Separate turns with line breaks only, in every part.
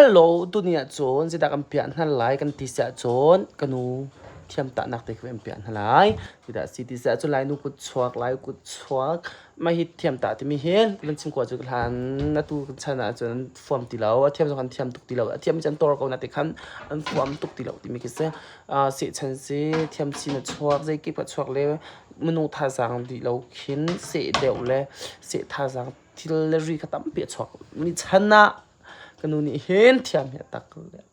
Hello ตุเนี่ยโจนสิดากันเปียนหันหลายกันติเสโจนกะนูเทียมตะนักเตกเปียนหันหลายสิดาสิติเสโจนหลายนูกุชวกหลายกุชวกมาฮิตเทียมตะติมีเห็นมันชิมกว่าจุกหันนะตูชนะจนฟอร์มติเลาเทียมสกันเทียมตุกติเลาเทียมจันตอร์ก็นะติคันอันฟอร์มตุกติเลาติมีกิเสสิฉันสิเทียมสินะชวกใจกิบชวกเลยมนุษย์ทาสังติเลาขินเสเดวเลยเสทาสังที่เลรีกะตํเปียชวกมีชนะกนูนี่เห็นเทียมเฮตักเลย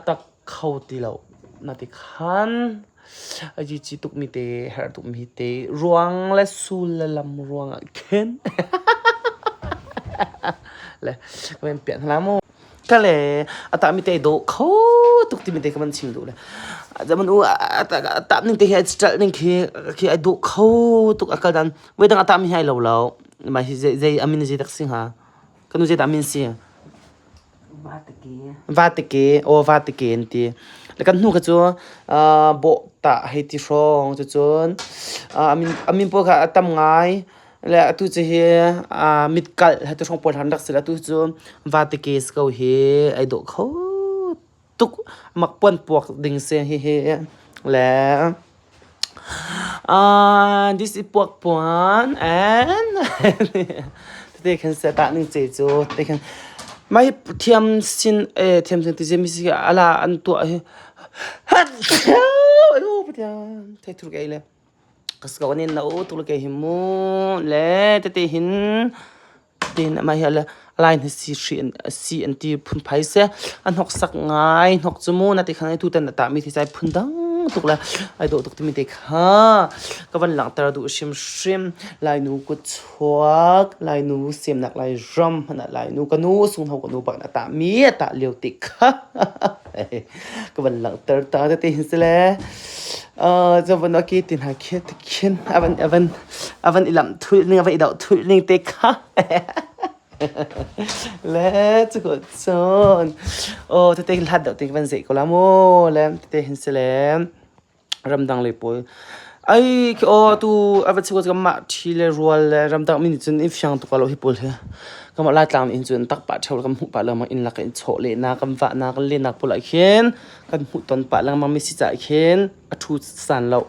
ตักเข้าตีเรานาติคันจีจีตุกมีเตหาตุกมีเตรวงและสูลลำรวงเข็นเลยก็เป็นเปลี่ยนละโมก็เลยตามีเตโดเข้าตุกที่มีเตก็มันชิงดูเลยจะมันตาหนึ่งเตให้จัดหนึ่งคือไอ้โดเข้าตุกอาการนั้นเวลาตามีให้เรามาใจอามินใจตักสิงหาก็นู้นใจตามินสิVatican or Vatican ti lekan nu ka chu bo ta heti rong chu chun amin po kha atam ngai le atu che he mitkal hatu rong pol han dak sila tu chu Vatican ko he ai do kho tuk mak pon pok ding se he le this is pok pon and they can set that ning che chu they canไม่เทียมสินเทียมสินที่จะมีสิอะไรอันตัวฮัดโอ้ปะเดียวเททุกอย่างเลยก็สกาวนี่นะโอ้ทุกอย่างหิมูเล่แต่หินตีนไม่อะไรอะไรนี่ซีอันที่พุ่นไผ่เสียอันหกสักไงหกจมูกนะที่ข้างในทุกแต่ตามีที่ใจพุ่นดังตุกละไอ้ตัวตุกที่มีเด็กฮะก็วันหลังแต่เราดูชิมลายนูกุชวกลายนูเสียมหนักลายรำขนาดลายนูก็นูสูงเท่ากับนูปากหน้าตามีตาเลี้ยวติกฮะก็วันหลังแต่ตาจะตีหินเสียแล้วจะวันนี้กินตินหาเคียตเคียนอวันอีหลำทุยนึงอวันอีดาวทุยนึงเต็กฮะแล้วจะกดโซนโอ้จะเต็กลัดเดี๋ยวเต็กวันเสกก็ละโมแล้วเต็กหินเสียแล้วรำดังเลยปอยไอ้โอ้ตูอาวัตสิกก็มาทีเลรัวเลยรำดังมินิจนอิฟยังตุกาโลฮิปอลเลยก็มาลาตามอินจนตักปะเช่าก็มุปะแล้วมาอินลักอินโฉเลยนาก็วะนาก็เล่นนักปลายเข็นก็มุตอนปะแล้วมามิสิจ่าเข็นอทูสันเรา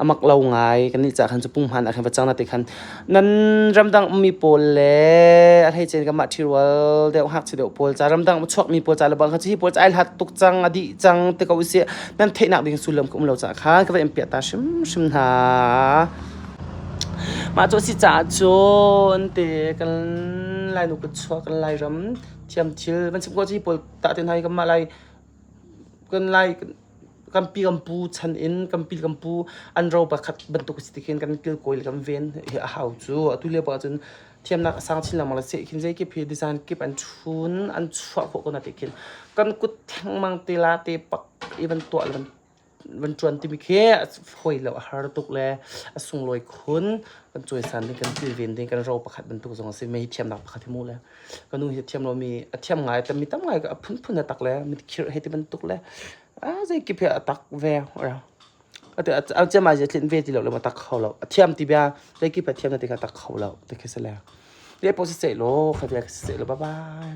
อามักเราไงกันนี่จากคันจะปุ่งหันอาคันพระเจ้านาติคันนั้นรำดังมีโปลเลยอะไรเจนก็มาทีรัวเดี๋ยวหักเดี๋ยวโปลจะรำดังชกมีโปลจะระบางคันที่โปลจะไอ้หัดตุกจังอดีจังแต่ก็วิเศษนั่นเทนักดิ่งสุลมกุมเราจากข้างก็เป็นเปียตาชิมหามาโจสิจ่าโจนเตกันลายนุกชกกันลายรำเทียมชิลมันชิมก็ที่โปลตาเต็นไทยก็มาลายกันลายกัมปีกัมพูชันอินกัมปีกัมพูอันเราประคัดบรรทุกสติกเห็นกันกิลโกยกัมเวนเฮาจูตุเลียบจนเทียมนักสร้างชิ้นละมาเลเซียคินใจเก็บเพดีไซน์เก็บอันชุนอันชั่วพวกคนนั้นติกินกันกุดแทงมังตีลาตีปักอีวันตัววันจวนที่มีแค่หอยแล้วหาตุกแลส่งลอยคนกันช่วยสันที่กันกิลเวนที่กันเราประคัดบรรทุกส่งสิไม่เทียมนักประคัดที่มูแล้วกันนู่นเทียมเรามีเทียมไงแต่มีตั้งไงก็พุ่นตักแล้วมีคิดให้ที่บรรทุกแล้วใจกิเพอตักแววเราแต่เอาจะมาจะเล่นเวทีเราเลยมาตักเขาเราเทียมตีเบียใจกิเพเทียมนาทีการตักเขาเราแต่แค่เสร็จแล้วเรียกโปรเซสโลเขาเรียกเสร็จแล้วบ๊ายบาย